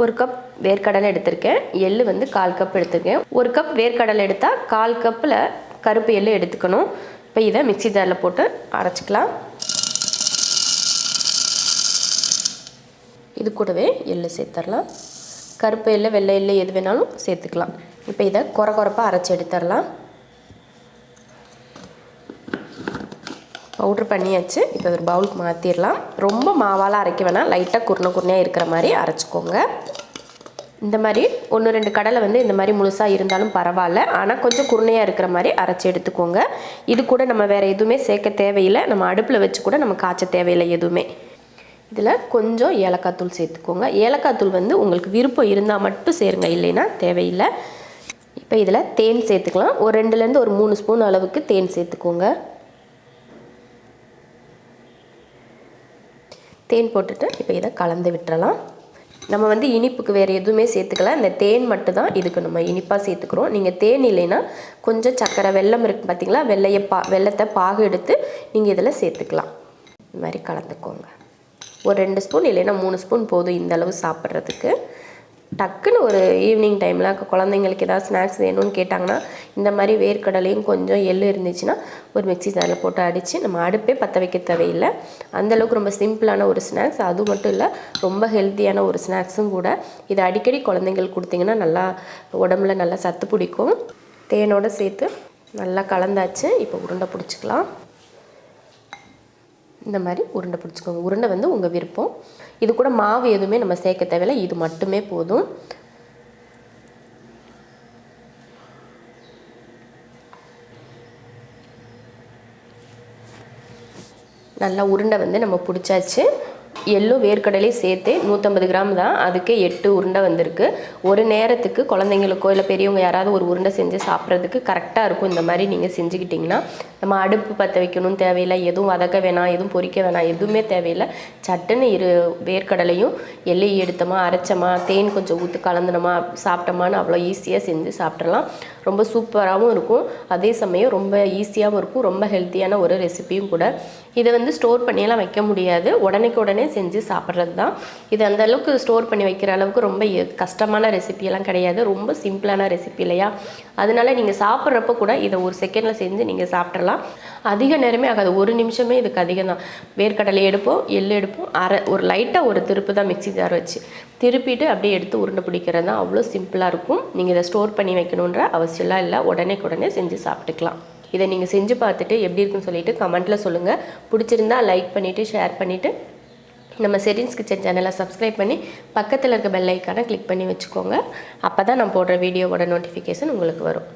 1 cup வேர்க்கடலை எடுத்திருக்கேன். எள்ளு வந்து 1/4 கப் எடுத்திருக்கேன். 1 கப் வேர்க்கடலை எடுத்தால் 1/4 கப்பில் கருப்பு எள்ளு எடுத்துக்கணும். இப்போ இதை மிக்ஸி ஜாரில் போட்டு அரைச்சிக்கலாம். இது கூடவே எள்ளு சேர்த்துடலாம். கருப்பு எள்ளு வெள்ளை எள்ளு எது வேணாலும் சேர்த்துக்கலாம். இப்போ இதை கொரப்பாக அரைச்சி எடுத்துடலாம். பவுட்ரு பண்ணியாச்சு. இப்போ ஒரு பவுலுக்கு மாற்றிடலாம். ரொம்ப மாவால் அரைக்க வேணாம், லைட்டாக குருணையாக இருக்கிற மாதிரி அரைச்சிக்கோங்க. இந்த மாதிரி 1-2 கடலை வந்து இந்த மாதிரி முழுசாக இருந்தாலும் பரவாயில்ல, ஆனால் கொஞ்சம் குருணையாக இருக்கிற மாதிரி அரைச்சி எடுத்துக்கோங்க. இது கூட நம்ம வேறு எதுவுமே சேர்க்க தேவையில்லை. நம்ம அடுப்பில் வச்சு கூட நம்ம காய்ச்ச தேவையில்லை எதுவுமே. இதில் கொஞ்சம் ஏலக்காய் தூள் சேர்த்துக்கோங்க. ஏலக்காய் தூள் வந்து உங்களுக்கு விருப்பம் இருந்தால் மட்டும் சேருங்க, இல்லைன்னா தேவையில்லை. இப்போ இதில் தேன் சேர்த்துக்கலாம். ஒரு 2லேருந்து ஒரு 3 ஸ்பூன் அளவுக்கு தேன் சேர்த்துக்கோங்க. தேன் போட்டுட்டு இப்போ இதை கலந்து விட்டுறலாம். நம்ம வந்து இனிப்புக்கு வேறு எதுவுமே சேர்த்துக்கல, இந்த தேன் மட்டும் தான் இதுக்கு நம்ம இனிப்பாக சேர்த்துக்கிறோம். நீங்கள் தேன் இல்லைன்னா கொஞ்சம் சர்க்கரை வெல்லம் இருக்குது பார்த்தீங்களா, வெல்லத்தை பாகு எடுத்து நீங்கள் இதில் சேர்த்துக்கலாம். இந்த மாதிரி கலந்துக்கோங்க. ஒரு 2 ஸ்பூன் இல்லைன்னா 3 ஸ்பூன் போதும் இந்த அளவு சாப்பிட்றதுக்கு. டக்குன்னு ஒரு ஈவினிங் டைமில் குழந்தைங்களுக்கு ஏதாவது ஸ்நாக்ஸ் வேணும்னு கேட்டாங்கன்னா இந்த மாதிரி வேர்க்கடலையும் கொஞ்சம் எள்ளு இருந்துச்சுன்னா ஒரு மிக்ஸி ஜாரில் போட்டு அடித்து நம்ம அடுப்பே பற்ற வைக்க தேவையில்லை. அந்தளவுக்கு ரொம்ப சிம்பிளான ஒரு ஸ்நாக்ஸ். அது மட்டும் இல்லை, ரொம்ப ஹெல்த்தியான ஒரு ஸ்நாக்ஸும் கூட. இதை அடிக்கடி குழந்தைங்களுக்கு கொடுத்தீங்கன்னா நல்லா உடம்புல நல்லா சத்து பிடிக்கும். தேனோடு சேர்த்து நல்லா கலந்தாச்சு. இப்போ உருண்டை பிடிச்சிக்கலாம். இந்த மாதிரி உருண்டை பிடிச்சிக்கோங்க. உருண்டை வந்து உங்கள் விருப்பம். இது கூட மாவு எதுவுமே நம்ம சேர்க்க தேவையில்லை, இது மட்டுமே போதும். நல்லா உருண்டை வந்து நம்ம பிடிச்சாச்சு. எள்ளும் வேர்க்கடலையும் சேர்த்து 150 கிராம் தான், அதுக்கே 8 உருண்டை வந்திருக்கு. ஒரு நேரத்துக்கு குழந்தைங்களுக்கோ இல்லை பெரியவங்க யாராவது ஒரு உருண்டை செஞ்சு சாப்பிட்றதுக்கு கரெக்டாக இருக்கும். இந்த மாதிரி நீங்கள் செஞ்சுக்கிட்டிங்கன்னா நம்ம அடுப்பு பற்ற வைக்கணும்னு தேவையில்லை, எதுவும் வதக்க வேணாம், எதுவும் பொரிக்க வேணாம், எதுவுமே தேவையில்லை. சட்டுன்னு வேர்க்கடலையும் எள்ளையும் எடுத்தோமா, அரைச்சோமா, தேன் கொஞ்சம் ஊற்றி கலந்துனோமா, சாப்பிட்டோமான்னு அவ்வளோ ஈஸியாக செஞ்சு சாப்பிட்றலாம். ரொம்ப சூப்பராகவும் இருக்கும், அதே சமயம் ரொம்ப ஈஸியாகவும் இருக்கும். ரொம்ப ஹெல்த்தியான ஒரு ரெசிபியும் கூட. இதை வந்து ஸ்டோர் பண்ணியெல்லாம் வைக்க முடியாது, உடனே செஞ்சு சாப்பிட்றது தான். இது அந்த அளவுக்கு ஸ்டோர் பண்ணி வைக்கிற அளவுக்கு ரொம்ப கஷ்டமான ரெசிபியெல்லாம் கிடையாது. ரொம்ப சிம்பிளான ரெசிபி இல்லையா? அதனால நீங்கள் சாப்பிட்றப்ப கூட இதை ஒரு செகண்டில் செஞ்சு நீங்கள் சாப்பிட்றலாம். அதிக நேரமே ஆகாது, 1 நிமிஷமே இதுக்கு அதிகம் தான். வேர்க்கடலை எடுப்போம், எள்ளு எடுப்போம், ஒரு லைட்டாக ஒரு திருப்பு தான் மிக்ஸி ஜார் வச்சு திருப்பிட்டு அப்படியே எடுத்து உருண்டை பிடிக்கிறது தான். அவ்வளோ சிம்பிளாக இருக்கும். நீங்கள் இதை ஸ்டோர் பண்ணி வைக்கணுன்ற அவசியம்லாம் இல்லை, உடனே செஞ்சு சாப்பிட்டுக்கலாம். இதை நீங்கள் செஞ்சு பார்த்துட்டு எப்படி இருக்குன்னு சொல்லிட்டு கமெண்ட்டில் சொல்லுங்கள். பிடிச்சிருந்தா லைக் பண்ணிவிட்டு ஷேர் பண்ணிவிட்டு நம்ம ஷெரின்ஸ் கிச்சன் சேனலை சப்ஸ்கிரைப் பண்ணி பக்கத்தில் இருக்க பெல் ஐக்கானை கிளிக் பண்ணி வச்சுக்கோங்க. அப்போ தான் நான் போடுற வீடியோவோட நோட்டிஃபிகேஷன் உங்களுக்கு வரும்.